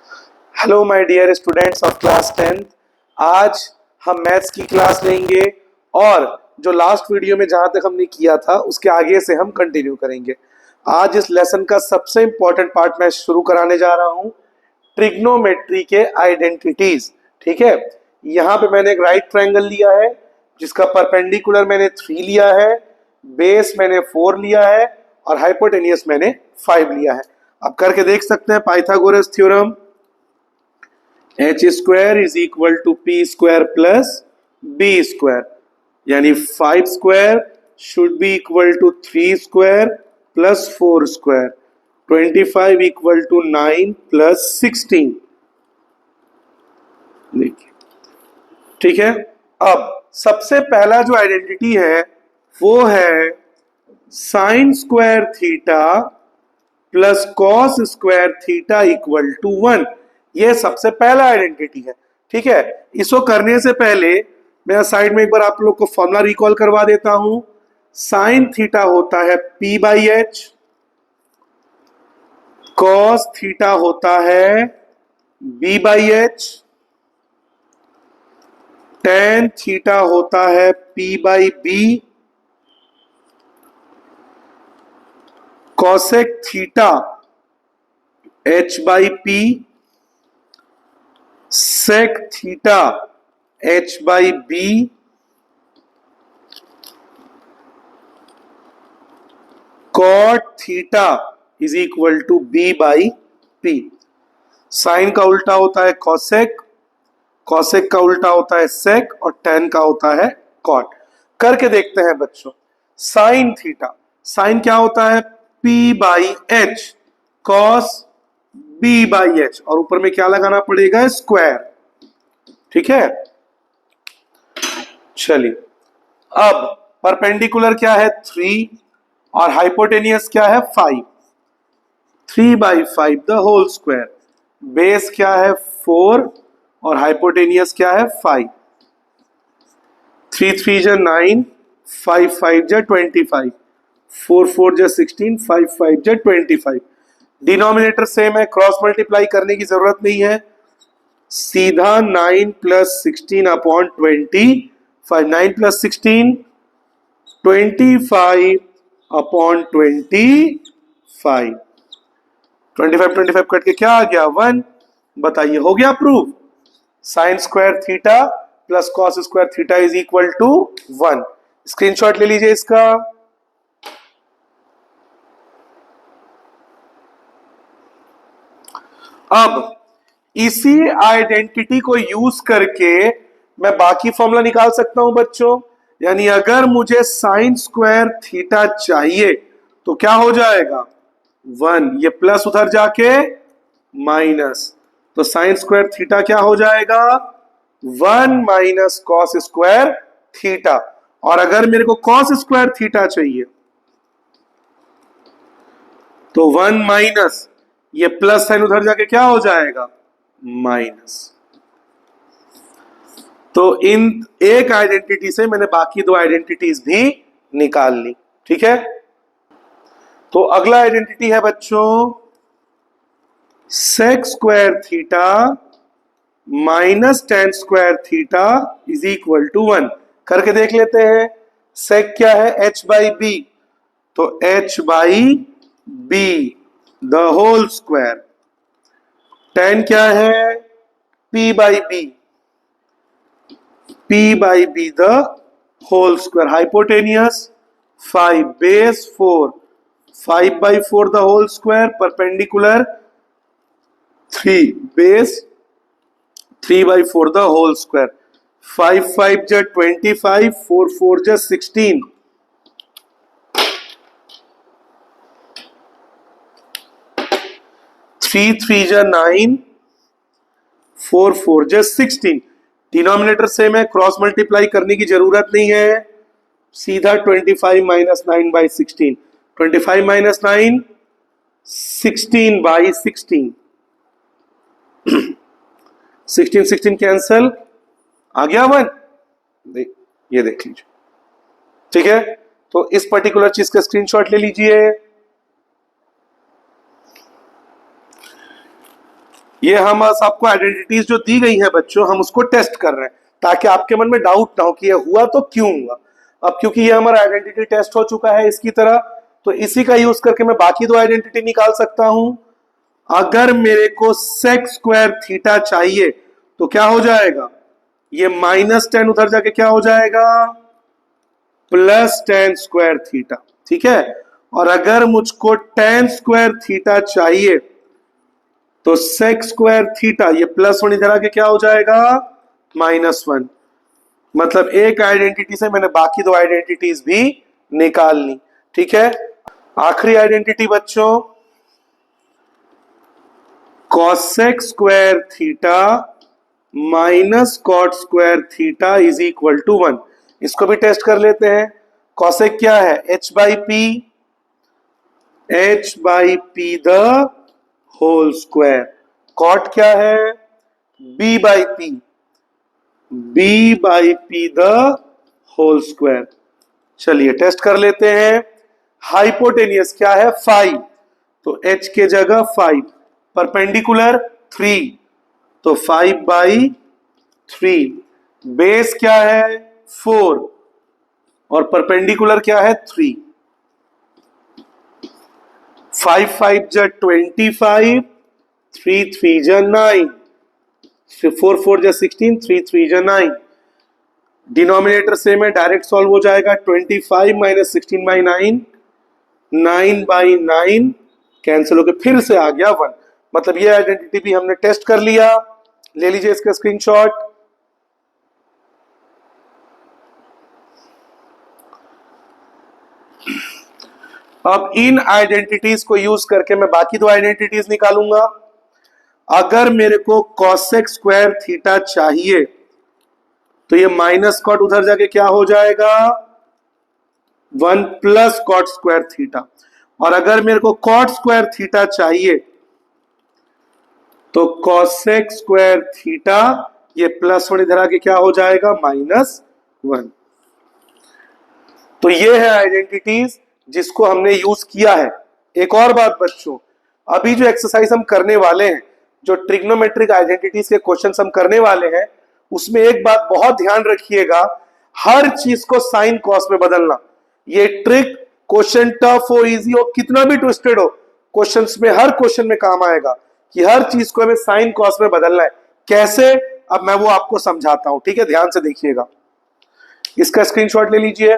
Hello my dear students of class 10th। आज हम maths की क्लास लेंगे और जो लास्ट वीडियो में जहां तक हमने किया था उसके आगे से हम कंटिन्यू करेंगे। आज इस लेसन का सबसे इंपॉर्टेंट पार्ट मैं शुरू कराने जा रहा हूं, ट्रिग्नोमेट्री के आइडेंटिटीज। ठीक है, यहाँ पे मैंने एक राइट ट्रायंगल लिया है जिसका परपेंडिकुलर मैंने 3 लिया है, बेस मैंने 4 लिया है और हाइपोटेनियस मैंने 5 लिया है। अब करके देख सकते हैं Pythagoras theorem, H square is equal to P square plus B square, यानी 5 square should be equal to 3 square plus 4 square, 25 equal to 9 plus 16। देखिए, ठीक है। अब सबसे पहला जो आइडेंटिटी है वो है sine square theta plus cos square theta equal to 1। ये सबसे पहला आइडेंटिटी है। ठीक है, इसको करने से पहले मैं साइड में एक बार आप लोग को फॉर्मूला रिकॉल करवा देता हूं। साइन थीटा होता है P by H, cos theta होता है B by H, tan theta होता है P by B, cosec theta H by P, sec theta H by B, cot theta is equal to B by P. Sine का उल्टा होता है cosec, cosec का उल्टा होता है सेक और टेन का होता है कॉट। करके देखते हैं बच्चों। साइन थीटा, साइन क्या होता है P by H, cos B by H और ऊपर में क्या लगाना पड़ेगा स्क्वायर। ठीक है, चलिए। अब परपेंडिकुलर क्या है 3 और हाइपोटेनियस क्या है 5। 3 by 5 the whole square, base क्या है 4 और हाइपोटेनियस क्या है 5। 3 3 जा 9, 5 5 जा 25, 4 4 जा 16, 5 5 जा 25। डिनोमिनेटर सेम है, क्रॉस मल्टीप्लाई करने की जरूरत नहीं है, सीधा 9 plus 16 upon 25, 9 plus 16 25 upon 25, 25 cut के क्या आ गया 1। बताइए, हो गया proof. Sine square theta plus cos square theta is equal to 1। Screenshot ले लीजिए इसका। अब इसी आइडेंटिटी को यूज करके मैं बाकी फॉर्मूला निकाल सकता हूं बच्चों। यानी अगर मुझे साइन स्क्वायर थीटा चाहिए तो क्या हो जाएगा 1, ये प्लस उधर जाके माइनस, तो साइन स्क्वायर थीटा क्या हो जाएगा 1 माइनस कॉस स्क्वायर थीटा। और अगर मेरे को कॉस स्क्वायर थीटा चाहिए तो 1 माइनस, ये प्लस साइन उधर जाके क्या हो जाएगा माइनस। तो इन एक आइडेंटिटी से मैंने बाकी 2 आइडेंटिटीज भी निकाल ली। ठीक है, तो अगला आइडेंटिटी है बच्चों sec square theta minus tan square theta is equal to 1। करके देख लेते हैं। सेक क्या है h बाई बी, तो h by B the whole square. Tan क्या है p by B, p by B the whole square. Hypotenuse 5 base 4, 5 by 4 the whole square, perpendicular 3 base 3 by 4 the whole square. 5 5 जा 25, 4 4 जा 16, 3 3 जा 9, 4 4 जा 16। Denominator same है, cross multiply करने की जरूरत नहीं है, सीधा 25 minus 9 by 16, 25 minus 9 16 by 16, 16 16 cancel, आ गया 1। ये देख लीजिए। ठीक है, तो इस पर्टिकुलर चीज का स्क्रीनशॉट ले लीजिए। ये हम सबको आइडेंटिटीज जो दी गई है बच्चों, हम उसको टेस्ट कर रहे हैं ताकि आपके मन में डाउट ना हो कि ये हुआ तो क्यों हुआ। अब क्योंकि ये हमारा आइडेंटिटी टेस्ट हो चुका है इसकी तरह, तो इसी का यूज करके मैं बाकी दो आइडेंटिटी निकाल सकता हूं। अगर मेरे को सेक स्क्वायर थीटा चाहिए तो क्या हो जाएगा, ये -10 उधर जाके क्या हो जाएगा, +10 स्क्वायर थीटा। ठीक है, और अगर मुझको tan स्क्वायर थीटा चाहिए तो सेक स्क्वायर थीटा, ये प्लस वन इधर आके क्या हो जाएगा, -1। मतलब एक आइडेंटिटी से मैंने बाकी दो आइडेंटिटीज भी निकाल ली। ठीक है, आखिरी आइडेंटिटी बच्चों, cosec square theta minus cot square theta is equal to 1। इसको भी टेस्ट कर लेते हैं। कॉसेक क्या है, h by P the whole square. Cot क्या है, b by P the whole square. चलिए टेस्ट कर लेते हैं। हाइपोटेनियस क्या है, 5, तो h के जगह 5, परपेंडिकुलर 3, तो 5/3, बेस क्या है 4 और परपेंडिकुलर क्या है 3, 5 5 जा 25, 3 3 जा 9, 4 4 जा 16, 3 3 जा 9। डिनोमिनेटर सेम है, डायरेक्ट सॉल्व हो जाएगा। 25 - 16/9, 9/9 कैंसिल होकर फिर से आ गया 1। मतलब ये आइडेंटिटी भी हमने टेस्ट कर लिया। ले लीजिए इसका स्क्रीनशॉट। अब इन आइडेंटिटीज को यूज करके मैं बाकी दो आइडेंटिटीज निकालूंगा। अगर मेरे को कॉसेक स्क्वायर थीटा चाहिए तो ये माइनस कॉट उधर जाके क्या हो जाएगा, 1 प्लस कॉट स्क्वायर थीटा। और अगर मेरे को कॉट स्क्वायर थीटा चाहिए तो कॉसेक स्क्वायर थीटा, ये +1 इधर आके क्या हो जाएगा, -1। तो ये है आइडेंटिटीज जिसको हमने यूज किया है। एक और बात बच्चों, अभी जो एक्सरसाइज हम करने वाले हैं, जो ट्रिग्नोमेट्रिक आइडेंटिटीज के क्वेश्चंस हम करने वाले हैं, उसमें एक बात बहुत ध्यान रखिएगा, हर चीज को साइन कॉस में बदलना। ये ट्रिक क्वेश्चन टफ हो इजी हो कितना भी ट्विस्टेड हो, क्वेश्चंस में हर क्वेश्चन में काम आएगा कि हर चीज को हमें साइन कॉस में बदलना है। कैसे, अब मैं वो आपको समझाता हूं। ठीक है, ध्यान से देखिएगा। इसका स्क्रीनशॉट ले लीजिए।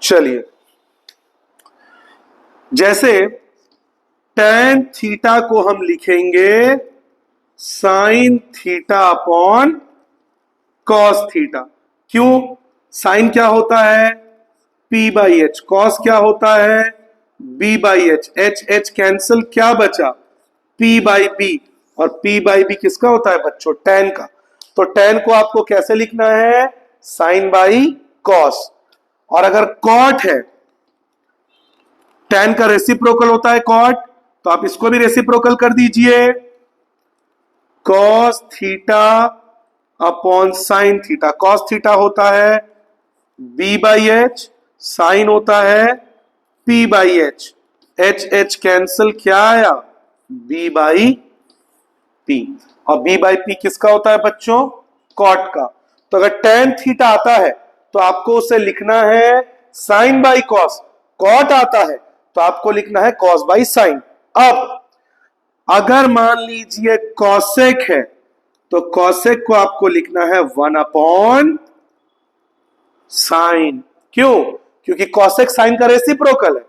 चलिए, जैसे tan थीटा को हम लिखेंगे sine theta upon cos theta. क्यों, साइन क्या होता है p/h, कॉस क्या होता है b/h, h कैंसिल, क्या बचा p/b, और p/b किसका होता है बच्चों, tan का। तो tan को आपको कैसे लिखना है, साइन बाई कॉस। और अगर कॉट है, tan का रेसिप्रोकल होता है कॉट, तो आप इसको भी रेसिप्रोकल कर दीजिए, cos theta upon sine theta. Cos theta होता है b/h, साइन होता है p/h, h कैंसिल, क्या आया b/p, और b/p किसका होता है बच्चों, कॉट का। तो अगर tan थीटा आता है तो आपको उसे लिखना है साइन बाई कॉस, कॉट आता है तो आपको लिखना है कॉस बाई साइन। अब अगर मान लीजिए कॉसेक है तो कॉसेक को आपको लिखना है 1/sin। क्यों, क्योंकि कॉसेक साइन का रेसिप्रोकल है।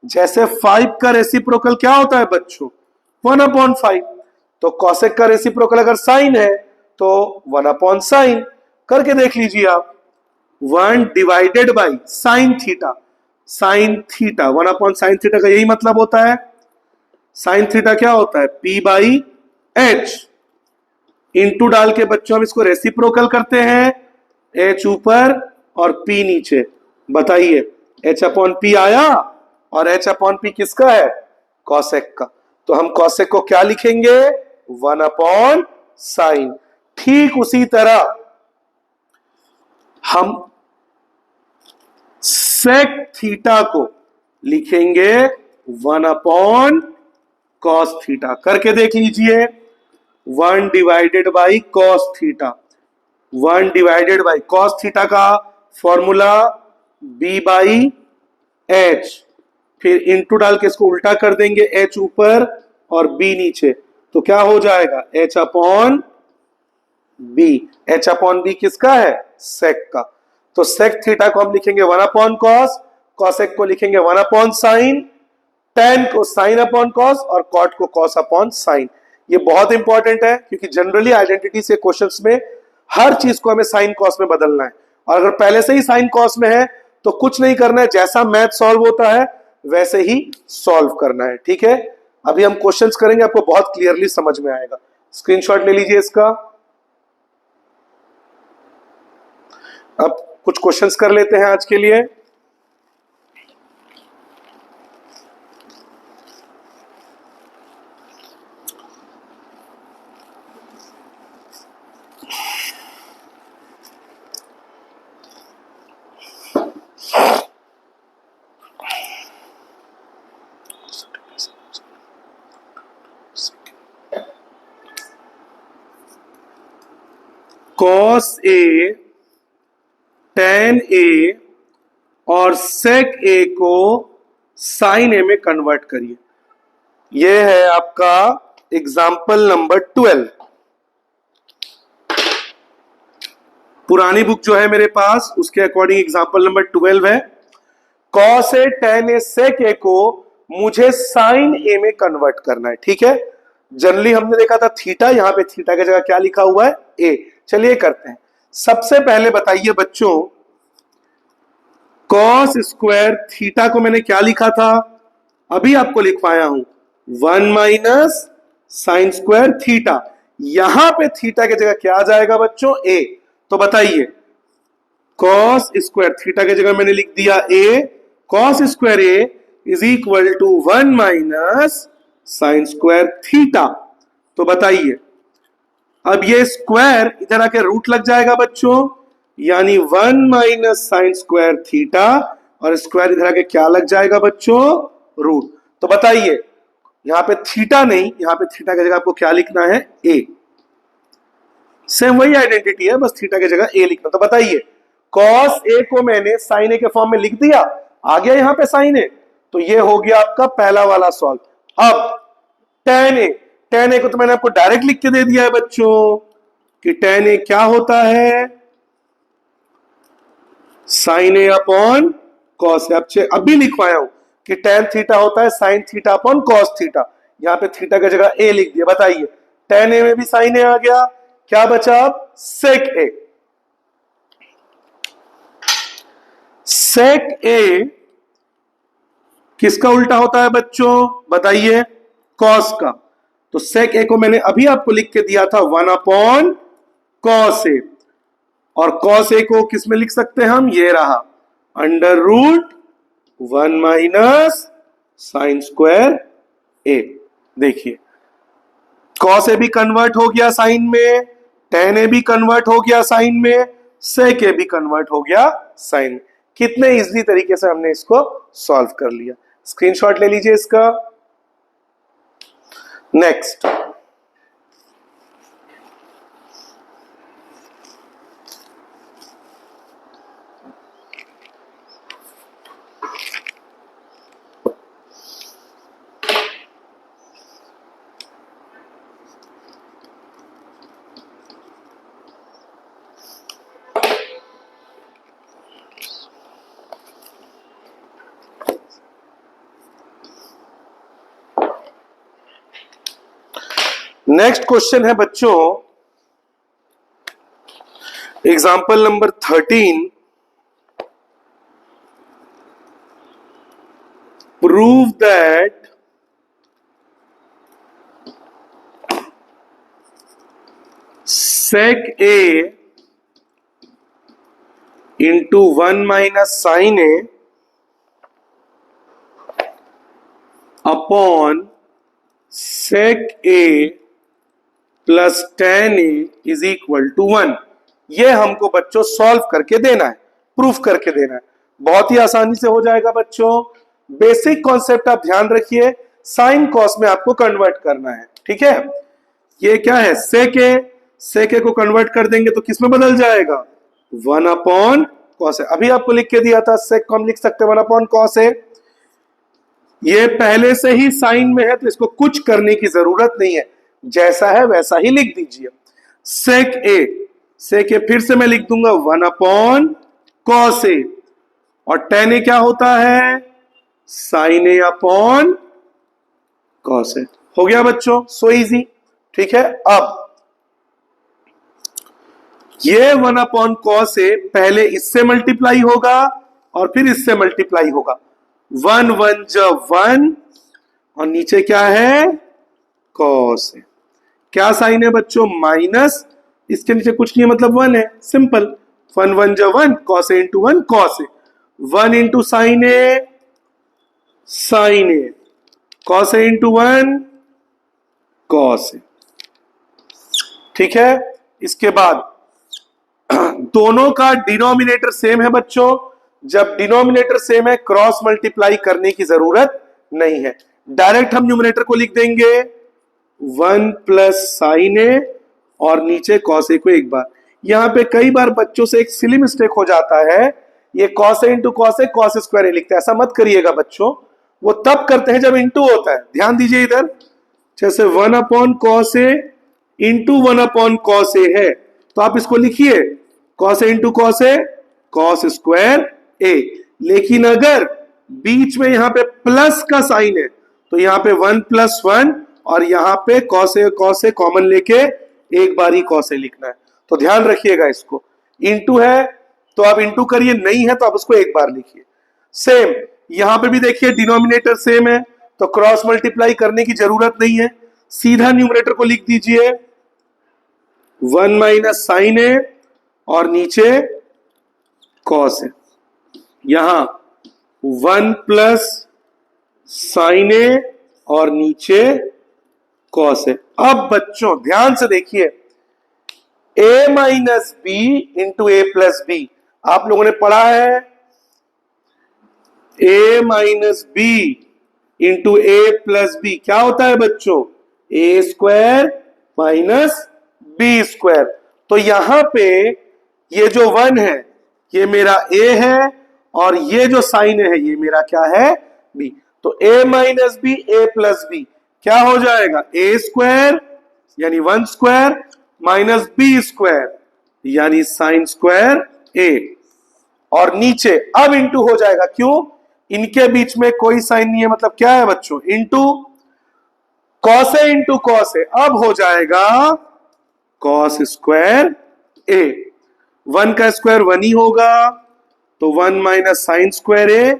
जैसे 5 का रेसिप्रोकल क्या होता है बच्चों, 1/5। तो कॉसेक का रेसिप्रोकल अगर साइन है तो 1/sin। करके देख लीजिए आप, 1 divided by sine theta, sine theta 1/sin theta का यही मतलब होता है। साइन थीटा क्या होता है p/h, इंटू डाल के बच्चों हम इसको रेसिप्रोकल करते हैं, h ऊपर और p नीचे। बताइए h/p आया, और h/p किसका है, कॉसेक का। तो हम कॉसेक को क्या लिखेंगे, 1/sin। ठीक उसी तरह हम सेक थीटा को लिखेंगे 1 अपॉन कॉस थीटा। करके देख लीजिए, 1 divided by cos theta. 1 divided by cos theta का फॉर्मूला b बाई एच, फिर इंटू डाल के इसको उल्टा कर देंगे, h ऊपर और b नीचे, तो क्या हो जाएगा h upon b। h upon b किसका है? सेक का। तो सेक थीटा को हम लिखेंगे 1 अपॉन कॉस, कॉसेक को लिखेंगे 1 अपॉन साइन, टेन को साइन अपॉन कॉस और कॉट को कॉस अपॉन साइन। ये बहुत इंपॉर्टेंट है क्योंकि जनरली आइडेंटिटी से क्वेश्चंस में हर चीज को हमें साइन कॉस में बदलना है, और अगर पहले से ही साइन कॉस में है तो कुछ नहीं करना है, जैसा मैथ सॉल्व होता है वैसे ही सॉल्व करना है। ठीक है, अभी हम क्वेश्चंस करेंगे, आपको बहुत क्लियरली समझ में आएगा। स्क्रीनशॉट ले लीजिए इसका। अब कुछ क्वेश्चंस कर लेते हैं आज के लिए। कॉस ए, टेन ए और सेक ए को साइन ए में कन्वर्ट करिए। यह है आपका एग्जाम्पल नंबर 12। पुरानी बुक जो है मेरे पास उसके अकॉर्डिंग एग्जाम्पल नंबर 12 है। कॉस ए, टेन ए, सेक ए को मुझे साइन ए में कन्वर्ट करना है। ठीक है, जनरली हमने देखा था थीटा, यहां पे थीटा की जगह क्या लिखा हुआ है? ए। चलिए करते हैं। सबसे पहले बताइए बच्चों, कॉस स्क्वायर थीटा को मैंने क्या लिखा था? अभी आपको लिखवाया हूं 1 माइनस साइन स्क्वायर थीटा। यहां पे थीटा की जगह क्या आ जाएगा बच्चों? ए। तो बताइए, कॉस स्क्वायर थीटा की जगह मैंने लिख दिया A, cos square A is equal to 1 minus sine square theta. तो बताइए, अब ये स्क्वायर इधर आके रूट लग जाएगा बच्चों, यानी 1 माइनस साइन स्क्वायर थीटा, और स्क्वायर इधर आके क्या लग जाएगा बच्चों? रूट। तो बताइए, यहां पे थीटा नहीं, यहां पे थीटा की जगह आपको क्या लिखना है? ए। सेम वही आइडेंटिटी है, बस थीटा की जगह ए लिखना। तो बताइए, कॉस ए को मैंने साइन ए के फॉर्म में लिख दिया, आ गया यहां पे साइन ए, तो ये हो गया आपका पहला वाला सॉल्व। अब टेन ए, टेन ए को तो मैंने आपको डायरेक्ट लिख के दे दिया है बच्चों कि टेन ए क्या होता है? Sign A upon cos A. अब भी लिखवाया हूं कि टेन थीटा होता है sine theta upon cos theta, यहां पे थीटा की जगह ए लिख दिया। बताइए, टेन ए में भी साइन ए आ गया, क्या बचा अब? सेक ए। सेक ए किसका उल्टा होता है बच्चों? बताइए, कॉस का। तो सेक ए को मैंने अभी आपको लिख के दिया था 1 अपॉन कॉस ए, और कॉस ए को किस में लिख सकते हैं हम? ये रहा, under root 1 minus sine square A. देखिए, कॉस ए भी कन्वर्ट हो गया साइन में, टेन ए भी कन्वर्ट हो गया साइन में, सेक ए भी कन्वर्ट हो गया साइन में। कितने इजीली तरीके से हमने इसको सॉल्व कर लिया। स्क्रीनशॉट ले लीजिए इसका। नेक्स्ट, नेक्स्ट क्वेश्चन है बच्चों example number 13। Prove that sec a into 1 minus sin a upon sec a plus tan a is equal to 1। ये हमको बच्चों सॉल्व करके देना है, प्रूफ करके देना है। बहुत ही आसानी से हो जाएगा बच्चों। बेसिक कॉन्सेप्ट आप ध्यान रखिए, साइन कॉस में आपको कन्वर्ट करना है, ठीक है। ये क्या है, सेके को कन्वर्ट कर देंगे तो किस में बदल जाएगा, 1 कॉस है। अभी आपको लिख के दिया था, सेक को हम लिख सकते हैं 1 कॉस है। ये पहले से ही साइन में है तो इसको कुछ करने की जरूरत नहीं है, जैसा है वैसा ही लिख दीजिए। सेक ए फिर से मैं लिख दूंगा 1 कॉस ए, और टेन ए क्या होता है, sign A upon cos A. हो गया बच्चों, सो इजी, ठीक है। अब ये 1 कॉस ए पहले इससे मल्टीप्लाई होगा और फिर इससे मल्टीप्लाई होगा, 1 1 जब 1, और नीचे क्या है, कॉस है। क्या साइन है बच्चों, माइनस, इसके नीचे कुछ नहीं है मतलब 1 है, सिंपल। 1 1 जब 1, cos A into 1 cos A, 1 into sine A, cos A into 1 cos A, ठीक है। इसके बाद दोनों का डिनोमिनेटर सेम है बच्चों, जब डिनोमिनेटर सेम है क्रॉस मल्टीप्लाई करने की जरूरत नहीं है, डायरेक्ट हम न्यूमरेटर को लिख देंगे 1 प्लस साइन ए और नीचे कॉस ए को एक बार। यहां पे कई बार बच्चों से एक सिली मिस्टेक हो जाता है, ये cos A into cos A cos square ए लिखते हैं, ऐसा मत करिएगा बच्चों, वो तब करते हैं जब इंटू होता है। ध्यान दीजिए इधर, जैसे 1 cos A into 1 cos A है, तो आप इसको लिखिए cos A into cos A cos square ए। लेकिन अगर बीच में यहां पे प्लस का साइन है तो यहां पे 1 प्लस 1, और यहां पे कॉस ए कॉमन लेके एक बार ही कॉस ए लिखना है, तो ध्यान रखिएगा इसको। इंटू है तो आप इंटू करिए, नहीं है तो आप उसको एक बार लिखिए। सेम यहां पे भी देखिए, डिनोमिनेटर सेम है तो क्रॉस मल्टीप्लाई करने की जरूरत नहीं है, सीधा न्यूमरेटर को लिख दीजिए 1 माइनस साइन ए और नीचे कॉस है, यहां 1 प्लस साइन ए और नीचे कॉस है। अब बच्चों ध्यान से देखिए, a minus B into A plus B, आप लोगों ने पढ़ा है a minus B into A plus B क्या होता है बच्चों, A square minus B square. तो यहां पे ये जो 1 है ये मेरा a है, और ये जो साइन है ये मेरा क्या है, b। तो a minus B A plus B क्या हो जाएगा, ए स्क्वायर यानी 1 स्क्वायर माइनस बी स्क्वायर यानी साइन स्क्वायर ए, और नीचे अब इंटू हो जाएगा, क्यों, इनके बीच में कोई साइन नहीं है, मतलब क्या है बच्चों, into cos A into cos A, अब हो जाएगा कॉस स्क्वायर ए। 1 का स्क्वायर 1 ही होगा, तो 1 माइनस साइन स्क्वायर ए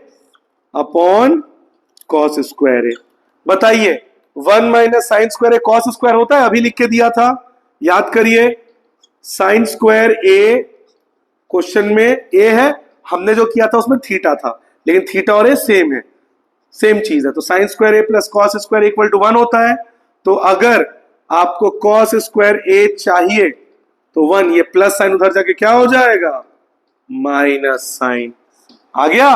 अपॉन कॉस स्क्वायर ए। बताइए 1 माइनस साइन स्क्वायर ए कॉस स्क्वायर होता है, अभी लिख के दिया था, याद करिए। साइन स्क्वायर ए क्वेश्चन में ए है, हमने जो किया था उसमें थीटा था, लेकिन थीटा और ए सेम है, सेम चीज है, तो sine square A plus cos square equal to 1 होता है। तो अगर आपको कॉस स्क्वायर ए चाहिए तो 1, ये प्लस साइन उधर जाके क्या हो जाएगा, माइनस साइन आ गया।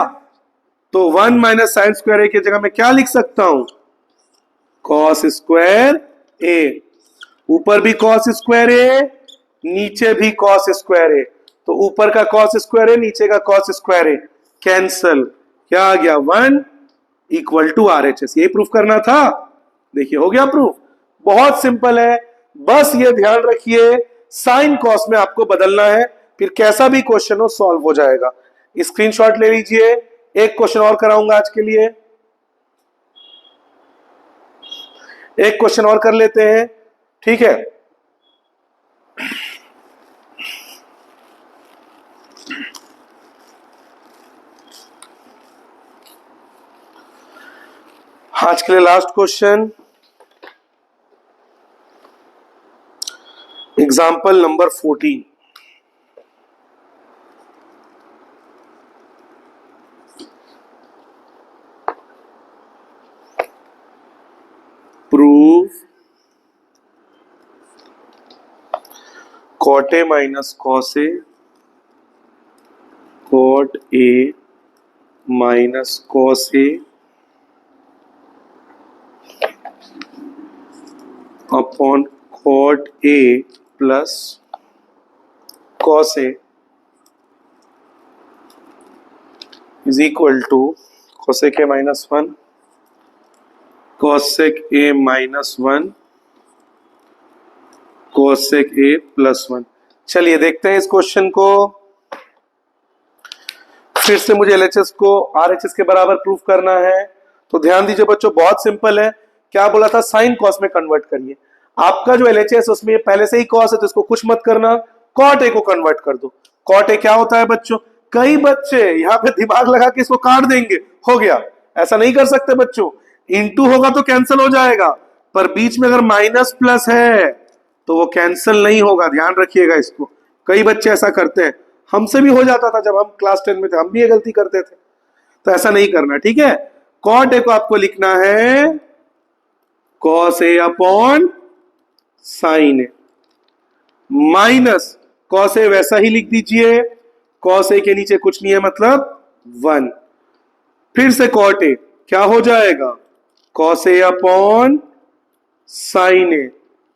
तो 1 माइनस साइन स्क्वायर ए की जगह मैं क्या लिख सकता हूं, कॉस स्क्वायर ए, ऊपर भी कॉस स्क्वायर ए नीचे भी कॉस स्क्वायर ए, तो ऊपर का कॉस स्क्वायर ए नीचे का कॉस स्क्वायर ए कैंसल, क्या आ गया 1 इक्वल टू RHS। यही प्रूफ करना था, देखिए हो गया प्रूफ, बहुत सिंपल है। बस ये ध्यान रखिए साइन कॉस में आपको बदलना है, फिर कैसा भी क्वेश्चन हो सॉल्व हो जाएगा। स्क्रीनशॉट ले लीजिए, एक क्वेश्चन और कराऊंगा आज के लिए, एक क्वेश्चन और कर लेते हैं, ठीक है। आज के लिए last question, example number 14। Prove cot A minus cos A, cot A minus cos A upon cot A plus cos A is equal to cosec A minus 1 cosec A minus 1 cosec A plus 1। चलिए देखते हैं इस question को। फिर से मुझे LHS को RHS के बराबर प्रूफ करना है। तो ध्यान दीजिए बच्चों, बहुत सिंपल है। क्या बोला था? साइन कॉस में कन्वर्ट करिए। आपका जो एलएचएस उसमें पहले से ही कॉस है तो इसको कुछ मत करना, कॉट ए को कन्वर्ट कर दो। कॉट ए क्या होता है बच्चों? कई बच्चे यहाँ पे दिमाग लगा के इसको काट देंगे, हो गया। ऐसा नहीं कर सकते बच्चों, इनटू होगा तो कैंसिल हो जाएगा, पर बीच में अगर माइनस प्लस है तो वो कैंसिल नहीं होगा, ध्यान रखिएगा इसको। कई बच्चे ऐसा करते हैं, हमसे भी हो जाता था जब हम क्लास 10 में थे, हम भी ये गलती करते थे। तो ऐसा नहीं करना, ठीक है। कॉट ए को आपको लिखना है cos A upon sine A, minus cos ए वैसा ही लिख दीजिए, कॉस ए के नीचे कुछ नहीं है मतलब 1। फिर से कॉट ए क्या हो जाएगा? Cos A upon sine A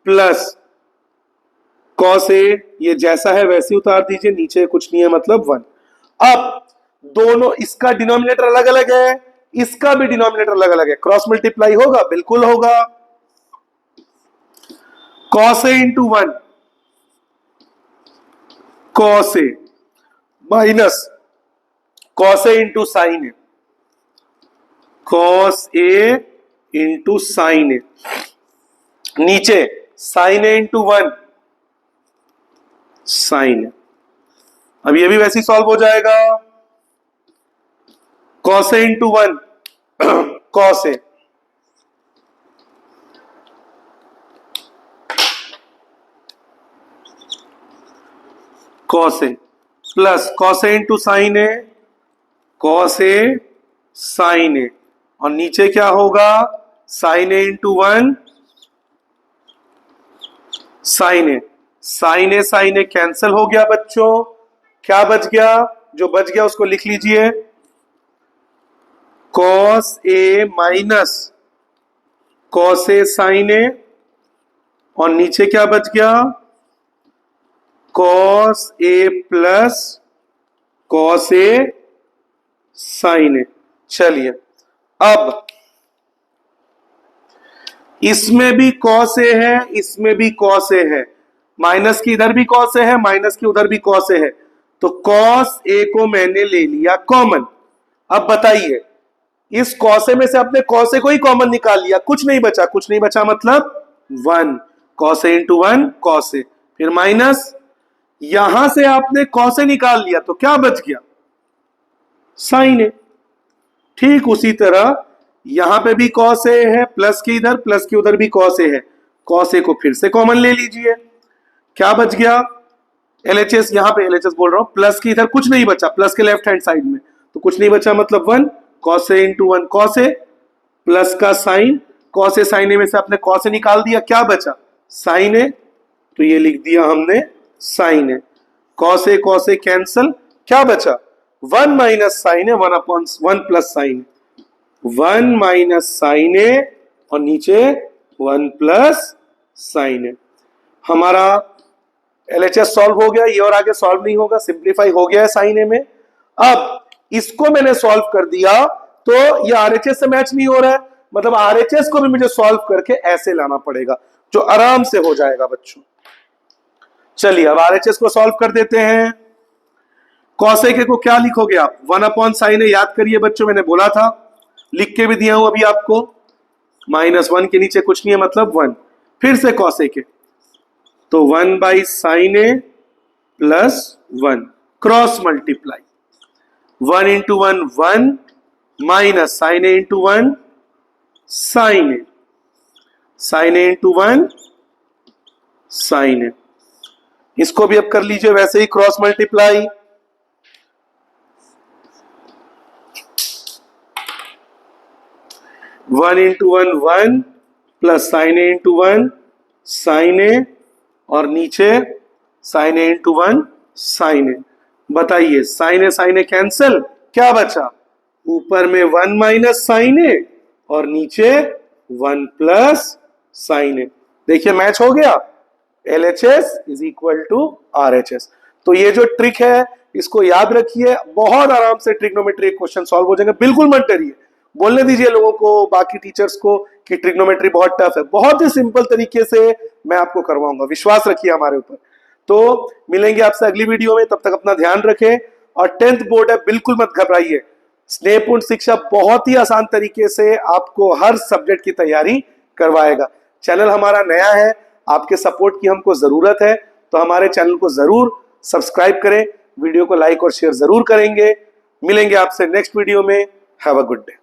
plus cos ए, ये जैसा है वैसे उतार दीजिए, नीचे कुछ नहीं है मतलब 1। अब दोनों, इसका डिनोमिनेटर अलग अलग है, इसका भी डिनोमिनेटर अलग अलग है, क्रॉस मल्टीप्लाई होगा? बिल्कुल होगा। Cos A into 1 cos A minus cos A into sine A, cos A into sine ए, नीचे साइन ए इंटू 1 साइन ए। अब ये भी वैसे ही सॉल्व हो जाएगा, cos A into 1 cos A, cos A plus cos A into sine A, cos A sine A, और नीचे क्या होगा? Sign A into 1 sine A. Sine A cancel हो गया बच्चों, क्या बच गया? जो बच गया उसको लिख लीजिए, cos A minus cos A sine A, और नीचे क्या बच गया? Cos A plus cos A sine ए। चलिए अब इसमें भी कॉस ए है, इसमें भी कॉस ए है, माइनस की इधर भी कॉस ए है, माइनस की उधर भी कॉस ए है, तो कॉस ए को मैंने ले लिया कॉमन। अब बताइए, इस कॉस ए में से अपने कॉस ए को ही कॉमन निकाल लिया, कुछ नहीं बचा, कुछ नहीं बचा मतलब 1, cos A into 1 cos A, फिर माइनस, यहां से आपने कॉस ए निकाल लिया तो क्या बच गया? साइन ए। ठीक उसी तरह यहां पे भी कॉस ए है, प्लस के इधर प्लस के उधर भी कॉस ए है, कॉस ए को फिर से कॉमन ले लीजिए, क्या बच गया? एलएचएस, यहां पे एलएचएस बोल रहा हूं, प्लस के इधर कुछ नहीं बचा, प्लस के लेफ्ट हैंड साइड में तो कुछ नहीं बचा मतलब 1, cos A into 1 cos A, plus का साइन, कॉस ए साइन ए में से आपने कॉस ए निकाल दिया, क्या बचा? साइन ए, तो ये लिख दिया हमने sine A. Cos A cancel, क्या बचा? 1 minus sine A, 1 upon 1 plus sine, 1 minus sine A, और नीचे 1 प्लस साइन ए। हमारा एलएचएस सॉल्व हो गया, ये और आगे सॉल्व नहीं होगा, सिंप्लीफाई हो गया है साइन ए में। अब इसको मैंने सॉल्व कर दिया तो ये आरएचएस से मैच नहीं हो रहा है, मतलब आरएचएस को भी मुझे सॉल्व करके ऐसे लाना पड़ेगा, जो आराम से हो जाएगा बच्चों। चलिए अब आरएचएस को सॉल्व कर देते हैं। कॉसेक ए को क्या लिखोगे आप? 1 अपॉन साइन ए, याद करिए बच्चों, मैंने बोला था, लिख के भी दिया हूं अभी आपको, -1 के नीचे कुछ नहीं है मतलब 1, फिर से कॉसेक ए, तो 1 by sine A plus 1, cross multiply, 1 into 1 1 minus sine A into 1 sine A, sine A into 1 sine A. इसको भी अब कर लीजिए वैसे ही cross multiply, 1 into 1 1 plus sine A into 1 sine A, और नीचे sine A into 1 sine A. बताइए साइन ए कैंसिल, क्या बचा? ऊपर में 1 माइनस साइन ए और नीचे 1 प्लस साइन ए। देखिए मैच हो गया, LHS is equal to RHS। तो ये जो ट्रिक है इसको याद रखिए, बहुत आराम से ट्रिग्नोमेट्री क्वेश्चन सॉल्व हो जाएंगे। बिल्कुल मत डरिए, बोलने दीजिए लोगों को, बाकी टीचर्स को कि ट्रिग्नोमेट्री बहुत टफ है। बहुत ही सिंपल तरीके से मैं आपको करवाऊंगा, विश्वास रखिए हमारे ऊपर। तो मिलेंगे आपसे अगली वीडियो में, तब तक अपना ध्यान रखें। और 10th बोर्ड है, बिल्कुल मत घबराइए। स्नेहपूर्ण शिक्षा बहुत ही आसान तरीके से आपको हर सब्जेक्ट की तैयारी करवाएगा। चैनल हमारा नया है, आपके सपोर्ट की हमको जरूरत है, तो हमारे चैनल को जरूर सब्सक्राइब करें, वीडियो को लाइक और शेयर जरूर करेंगे। मिलेंगे आपसे नेक्स्ट वीडियो में। Have a good day.